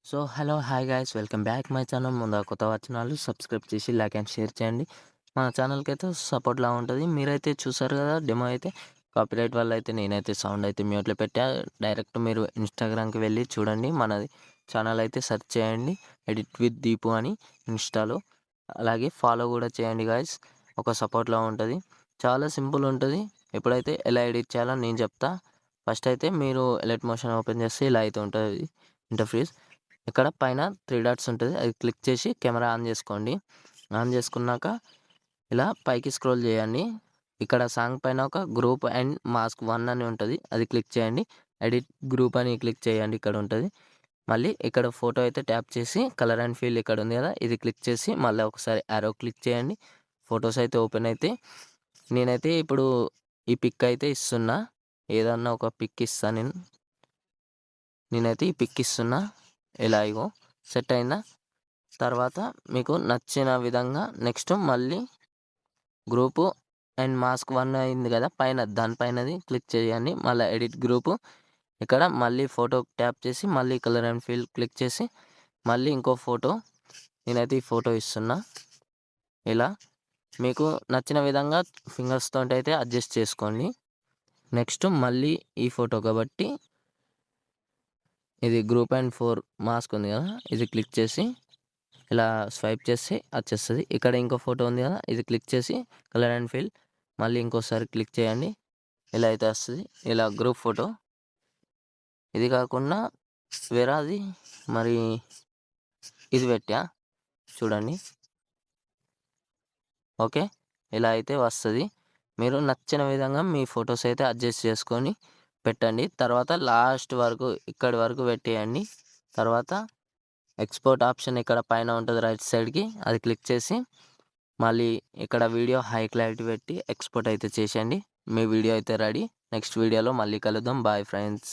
So hello hi guys welcome back my channel. ముందు కొత్త వచ్చిన వాళ్ళు సబ్స్క్రైబ్ చేసి లైక్ అండ్ షేర్ చేయండి. మన ఛానల్కి అయితే సపోర్ట్లా ఉంటుంది. మీరైతే చూసారు కదా డెమో అయితే. కాపీరైట్ వల్ల అయితే నేనైతే సౌండ్ అయితే మ్యూట్లో పెట్టా. డైరెక్ట్ మీరు ఇన్స్టాగ్రామ్కి వెళ్ళి చూడండి. మనది ఛానల్ అయితే సెర్చ్ చేయండి, ఎడిట్ విత్ దీపు అని ఇన్స్టాలో. అలాగే ఫాలో కూడా చేయండి గాయస్. ఒక సపోర్ట్లా ఉంటుంది. చాలా సింపుల్ ఉంటుంది. ఎప్పుడైతే ఎలా ఎడిట్ చేయాలో నేను చెప్తా. ఫస్ట్ అయితే మీరు ఎలైట్ మోషన్ ఓపెన్ చేస్తే ఇలా అయితే ఉంటుంది ఇంటర్ఫేస్. ఇక్కడ పైన 3 డాట్స్ ఉంటుంది, అది క్లిక్ చేసి కెమెరా ఆన్ చేసుకోండి. ఆన్ చేసుకున్నాక ఇలా పైకి స్క్రోల్ చేయండి. ఇక్కడ సాంగ్ పైన ఒక గ్రూప్ అండ్ మాస్క్ 1 అని ఉంటుంది, అది క్లిక్ చేయండి. ఎడిట్ గ్రూప్ అని క్లిక్ చేయండి, ఇక్కడ ఉంటుంది. మళ్ళీ ఇక్కడ ఫోటో అయితే ట్యాప్ చేసి కలర్ అండ్ ఫీల్ ఇక్కడ ఉంది కదా, ఇది క్లిక్ చేసి మళ్ళీ ఒకసారి యారో క్లిక్ చేయండి. ఫొటోస్ అయితే ఓపెన్ అయితే నేనైతే ఇప్పుడు ఈ పిక్ అయితే ఇస్తున్నా. ఏదన్నా ఒక పిక్ ఇస్తాను నేనైతే ఈ పిక్ ఇస్తున్నా. ఇలా ఇగో సెట్ అయిందా. తర్వాత మీకు నచ్చిన విధంగా నెక్స్ట్ మళ్ళీ గ్రూపు అండ్ మాస్క్ 1 అయింది కదా పైన, దానిపైనది క్లిక్ చేయండి. మళ్ళీ ఎడిట్ గ్రూపు, ఇక్కడ మళ్ళీ ఫోటో ట్యాప్ చేసి మళ్ళీ కలర్ అండ్ ఫీల్ క్లిక్ చేసి మళ్ళీ ఇంకో ఫోటో, నేనైతే ఈ ఫోటో ఇస్తున్నా. ఇలా మీకు నచ్చిన విధంగా ఫింగర్స్తో అయితే అడ్జస్ట్ చేసుకోండి. నెక్స్ట్ మళ్ళీ ఈ ఫోటో కాబట్టి ఇది గ్రూప్ అండ్ 4 మాస్క్ ఉంది కదా, ఇది క్లిక్ చేసి ఇలా స్వైప్ చేస్తే వచ్చేస్తుంది. ఇక్కడ ఇంకో ఫోటో ఉంది కదా, ఇది క్లిక్ చేసి కలర్ అండ్ ఫీల్ మళ్ళీ ఇంకోసారి క్లిక్ చేయండి. ఇలా అయితే వస్తుంది. ఇలా గ్రూప్ ఫోటో. ఇది కాకుండా వేరేది మరి ఇది పెట్టా చూడండి. ఓకే, ఇలా అయితే వస్తుంది. మీరు నచ్చిన విధంగా మీ ఫొటోస్ అయితే అడ్జస్ట్ చేసుకొని పెట్టండి. తర్వాత లాస్ట్ వరకు ఇక్కడి వరకు పెట్టేయండి. తర్వాత ఎక్స్పోర్ట్ ఆప్షన్ ఇక్కడ పైన ఉంటుంది రైట్ సైడ్కి, అది క్లిక్ చేసి మళ్ళీ ఇక్కడ వీడియో హై క్లారిటీ పెట్టి ఎక్స్పోర్ట్ అయితే చేసేయండి. మీ వీడియో అయితే రెడీ. నెక్స్ట్ వీడియోలో మళ్ళీ కలుద్దాం. Bye friends.